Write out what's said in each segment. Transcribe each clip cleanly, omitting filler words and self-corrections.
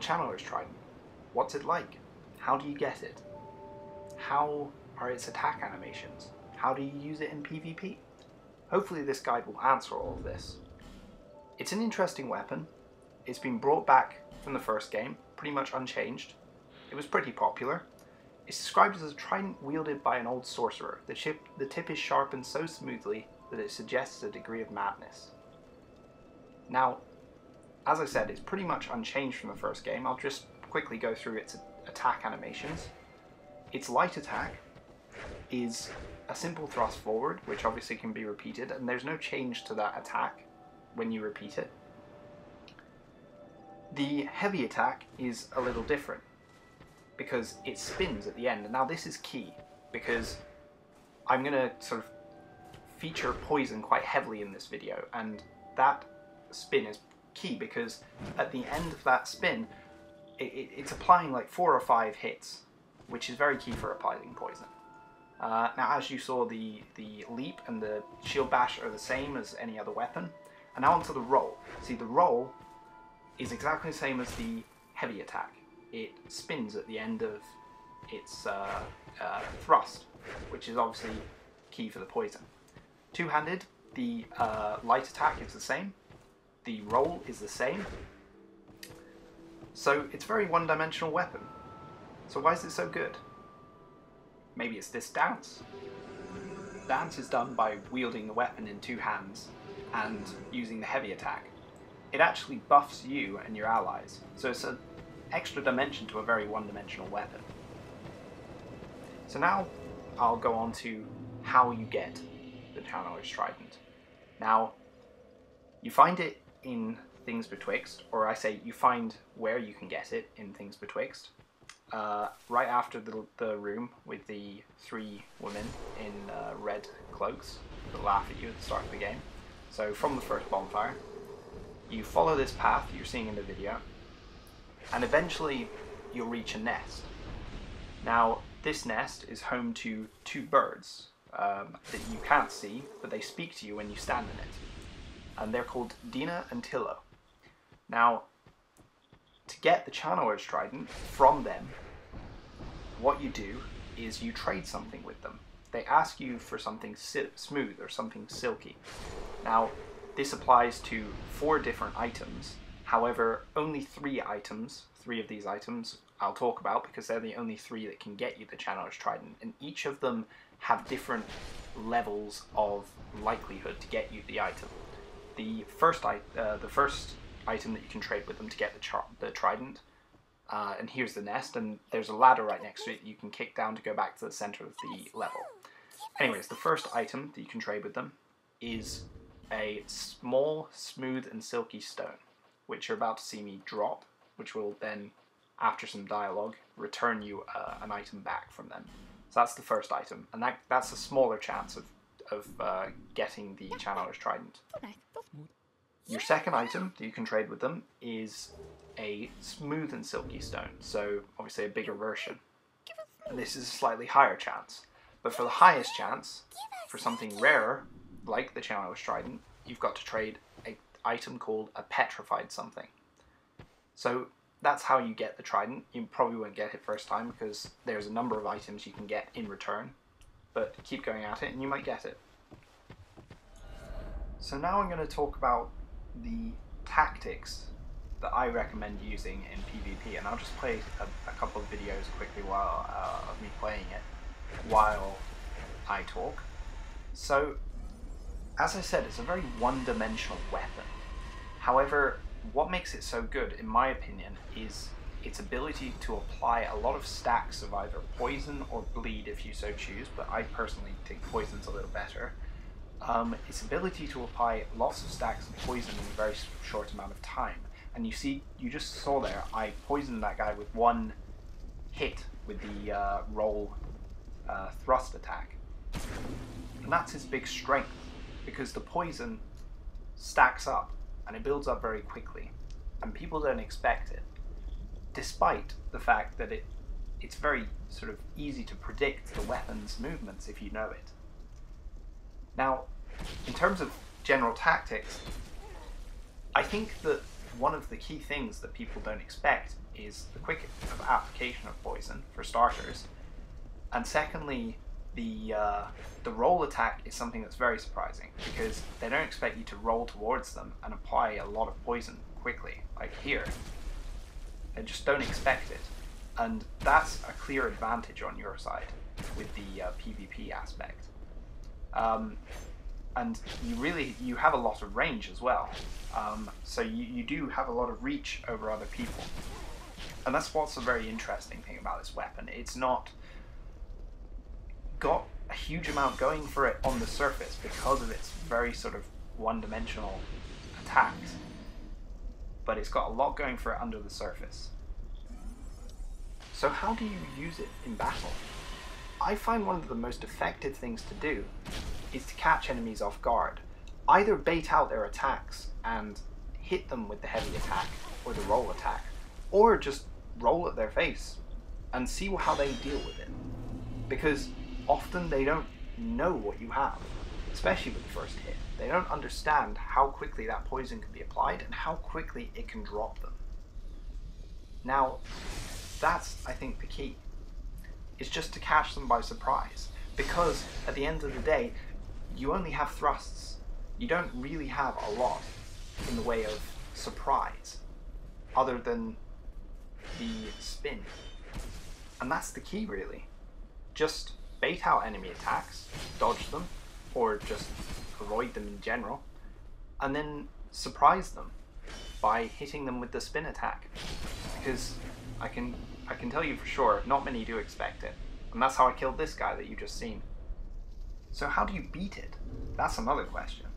Channeler's Trident. What's it like? How do you get it? How are its attack animations? How do you use it in PvP? Hopefully this guide will answer all of this. It's an interesting weapon. It's been brought back from the first game, pretty much unchanged. It was pretty popular. It's described as a trident wielded by an old sorcerer. The tip is sharpened so smoothly that it suggests a degree of madness. Now, as I said, it's pretty much unchanged from the first game. I'll just quickly go through its attack animations. Its light attack is a simple thrust forward, which obviously can be repeated, and there's no change to that attack when you repeat it. The heavy attack is a little different, because it spins at the end. And now this is key, because I'm going to sort of feature poison quite heavily in this video, and that spin is key because at the end of that spin it's applying like 4 or 5 hits, which is very key for applying poison. Now, as you saw, the leap and the shield bash are the same as any other weapon. And now onto the roll. See, the roll is exactly the same as the heavy attack. It spins at the end of its thrust, which is obviously key for the poison. Two-handed, the light attack is the same. The roll is the same. So it's a very one-dimensional weapon. So why is it so good? Maybe it's this dance. Dance is done by wielding the weapon in 2 hands and using the heavy attack. It actually buffs you and your allies, so it's an extra dimension to a very one-dimensional weapon. So now I'll go on to how you get the Channeler's Trident. Now, you find it in Things Betwixt, or I say you find where you can get it in Things Betwixt. Right after the room with the 3 women in red cloaks that laugh at you at the start of the game. So from the first bonfire, you follow this path you're seeing in the video, and eventually you'll reach a nest. Now, this nest is home to 2 birds that you can't see, but they speak to you when you stand in it. And they're called Dina and Tillo. Now, to get the Channeler's Trident from them, what you do is you trade something with them. They ask you for something smooth or something silky. Now, this applies to 4 different items. However, only 3 of these items I'll talk about, because they're the only 3 that can get you the Channeler's Trident, and each of them have different levels of likelihood to get you the item. The first item that you can trade with them to get the Trident, and here's the nest, and there's a ladder right next to it that you can kick down to go back to the center of the level. Anyways, the first item that you can trade with them is a small, smooth and silky stone, which you're about to see me drop, which will then, after some dialogue, return you an item back from them. So that's the first item, and that's a smaller chance of getting the Channeler's Trident. Your second item that you can trade with them is a smooth and silky stone, so obviously a bigger version. And this is a slightly higher chance. But for the highest chance, for something rarer, like the Channeler's Trident, you've got to trade an item called a petrified something. So that's how you get the Trident. You probably won't get it first time because there's a number of items you can get in return, but keep going at it and you might get it. So now I'm going to talk about the tactics that I recommend using in PvP, and I'll just play a couple of videos quickly while of me playing it while I talk. So, as I said, it's a very one-dimensional weapon. However, what makes it so good, in my opinion, is its ability to apply a lot of stacks of either poison or bleed if you so choose, but I personally think poison's a little better. Its ability to apply lots of stacks of poison in a very short amount of time. And you just saw there, I poisoned that guy with 1 hit with the roll thrust attack. And that's his big strength, because the poison stacks up and it builds up very quickly, and people don't expect it, despite the fact that it's very sort of easy to predict the weapon's movements if you know it. Now, in terms of general tactics, I think that one of the key things that people don't expect is the quick application of poison, for starters. And secondly, the roll attack is something that's very surprising, because they don't expect you to roll towards them and apply a lot of poison quickly, like here. They just don't expect it. And that's a clear advantage on your side with the PvP aspect. And you have a lot of range as well. So you do have a lot of reach over other people. And that's what's a very interesting thing about this weapon. It's not got a huge amount going for it on the surface because of its very sort of one-dimensional attacks. But it's got a lot going for it under the surface. So how do you use it in battle? I find one of the most effective things to do is to catch enemies off guard. Either bait out their attacks and hit them with the heavy attack or the roll attack, or just roll at their face and see how they deal with it. Because often they don't know what you have, especially with the first hit. They don't understand how quickly that poison can be applied and how quickly it can drop them. Now, that's, I think, the key. Is just to catch them by surprise. Because at the end of the day, you only have thrusts. You don't really have a lot in the way of surprise, other than the spin. And that's the key, really. Just bait out enemy attacks, dodge them, or just avoid them in general, and then surprise them by hitting them with the spin attack. Because I can tell you for sure, not many do expect it. And that's how I killed this guy that you just seen. So how do you beat it? That's another question.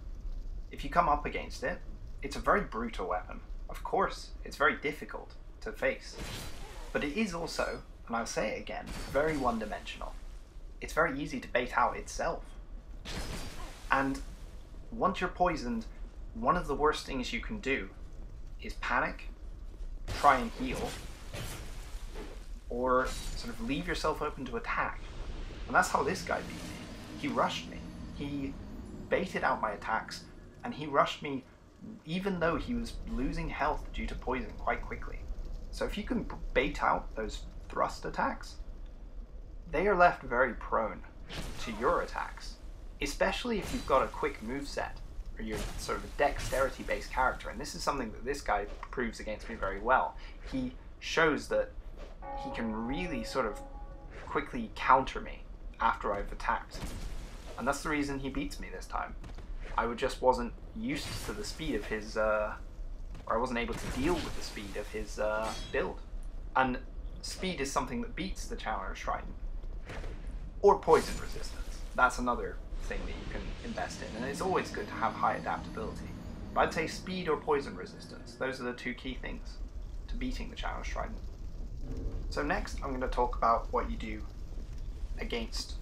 If you come up against it, it's a very brutal weapon. Of course, it's very difficult to face. But it is also, and I'll say it again, very one-dimensional. It's very easy to bait out itself. And once you're poisoned, one of the worst things you can do is panic, try and heal, or sort of leave yourself open to attack. And that's how this guy beat me. He rushed me. He baited out my attacks, and he rushed me even though he was losing health due to poison quite quickly. So if you can bait out those thrust attacks, they are left very prone to your attacks. Especially if you've got a quick moveset, or you're sort of a dexterity based character. And this is something that this guy proves against me very well. He shows that he can really sort of quickly counter me after I've attacked. And that's the reason he beats me this time. I just wasn't used to the speed of his, or I wasn't able to deal with the speed of his build. And speed is something that beats the Challenger's Trident. Or poison resistance. That's another thing that you can invest in. And it's always good to have high adaptability. But I'd say speed or poison resistance. Those are the two key things to beating the Challenger's Trident. So next I'm going to talk about what you do against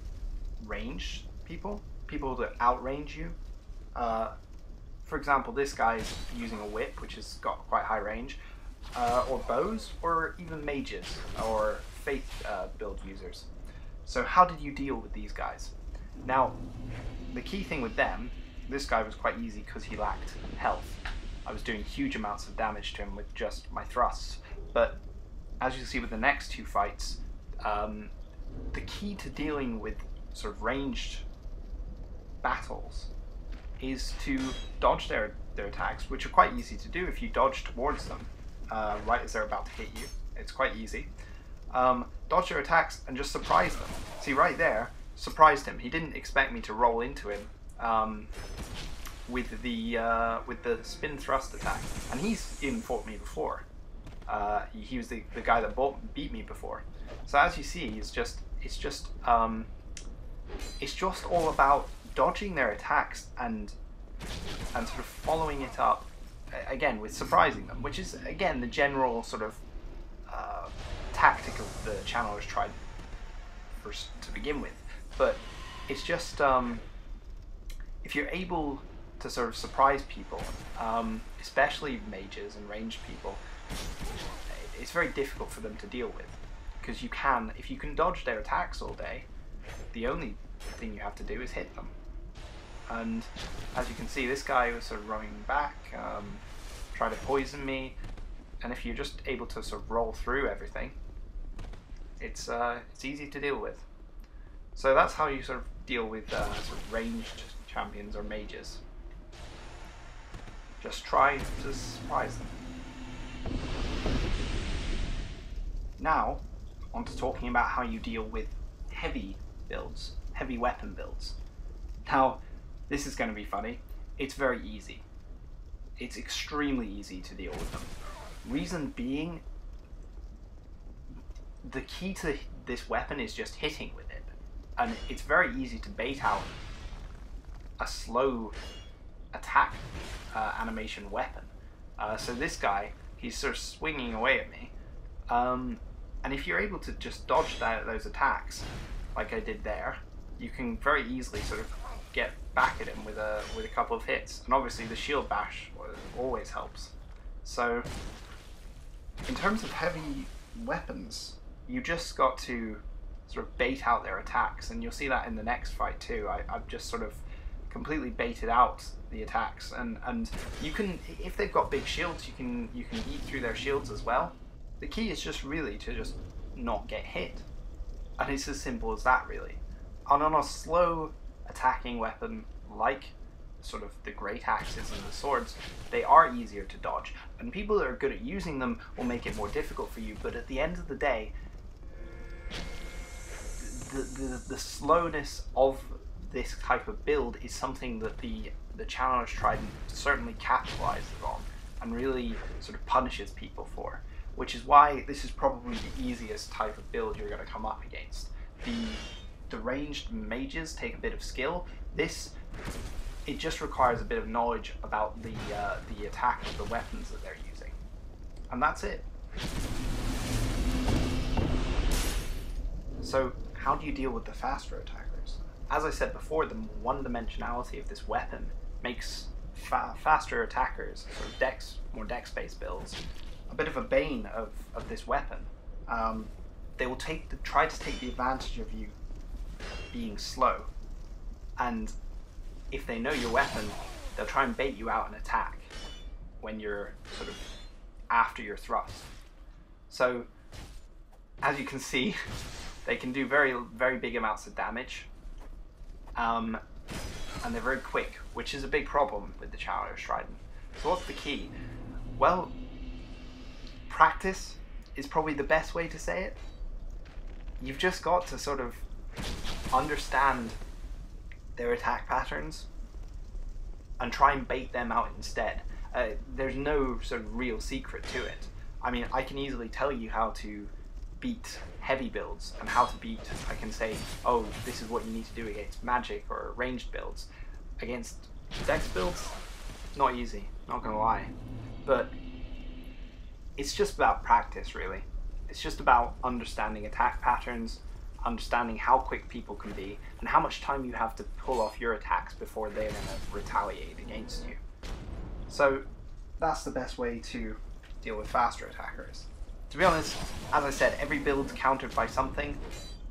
ranged people that outrange you. For example, this guy's using a whip, which has got quite high range, or bows, or even mages, or faith build users. So how did you deal with these guys? Now, the key thing with them, this guy was quite easy because he lacked health. I was doing huge amounts of damage to him with just my thrusts. But as you see with the next two fights, the key to dealing with sort of ranged battles is to dodge their attacks, which are quite easy to do if you dodge towards them right as they're about to hit you. It's quite easy. Dodge their attacks and just surprise them. See, right there, surprised him. He didn't expect me to roll into him with the spin thrust attack, and he's even fought me before. He was the guy that beat me before. So as you see, it's just all about dodging their attacks and sort of following it up again with surprising them, which is again the general sort of tactic of the Challenger's Trident to begin with. But it's just if you're able to sort of surprise people, especially mages and ranged people, it's very difficult for them to deal with, because if you can dodge their attacks all day, the only thing you have to do is hit them. And as you can see, this guy was sort of running back, try to poison me, and if you're just able to sort of roll through everything, it's easy to deal with. So that's how you sort of deal with sort of ranged champions or mages. Just try to surprise them. Now, on to talking about how you deal with heavy builds, heavy weapon builds. Now, this is going to be funny. It's very easy. It's extremely easy to deal with them. Reason being, the key to this weapon is just hitting with it. And it's very easy to bait out a slow attack animation weapon. So this guy, he's sort of swinging away at me. And if you're able to just dodge those attacks, like I did there, you can very easily sort of get back at him with a couple of hits. And obviously the shield bash always helps. So in terms of heavy weapons, you just got to sort of bait out their attacks, and you'll see that in the next fight too. I've just sort of completely baited out the attacks, and you can, if they've got big shields, you can eat through their shields as well. The key is just really to just not get hit, and it's as simple as that really. And on a slow attacking weapon like sort of the great axes and the swords, they are easier to dodge, and people that are good at using them will make it more difficult for you, but at the end of the day, the slowness of this type of build is something that the Challenge Trident certainly capitalizes on and really sort of punishes people for, which is why this is probably the easiest type of build you're going to come up against. The ranged mages take a bit of skill. It just requires a bit of knowledge about the attack of the weapons that they're using, and that's it. So how do you deal with the faster attackers? As I said before, the one-dimensionality of this weapon makes faster attackers, sort of more dex-based builds, a bit of a bane of this weapon. They will try to take the advantage of you being slow, and if they know your weapon, they'll try and bait you out an attack when you're sort of after your thrust. So, as you can see, they can do very, very big amounts of damage, and they're very quick, which is a big problem with the Challenge Trident. So what's the key? Well, practice is probably the best way to say it. You've just got to sort of understand their attack patterns and try and bait them out instead. There's no sort of real secret to it. I mean, I can easily tell you how to beat heavy builds and how to beat, I can say, oh, this is what you need to do against magic or ranged builds. Against dex builds, not easy, not gonna lie. But it's just about practice, really. It's just about understanding attack patterns, understanding how quick people can be, and how much time you have to pull off your attacks before they're going to retaliate against you. So that's the best way to deal with faster attackers. To be honest, as I said, every build's countered by something.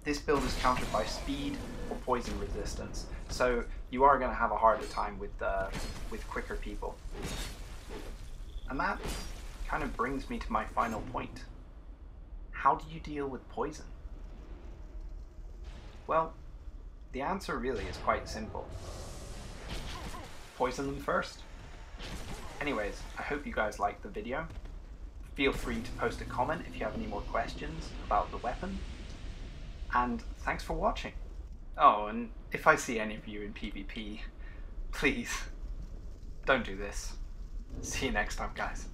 This build is countered by speed or poison resistance, so you are going to have a harder time with quicker people. And that kind of brings me to my final point. How do you deal with poison? Well, the answer really is quite simple. Poison them first. Anyways, I hope you guys liked the video. Feel free to post a comment if you have any more questions about the weapon. And thanks for watching. Oh, and if I see any of you in PvP, please don't do this. See you next time, guys.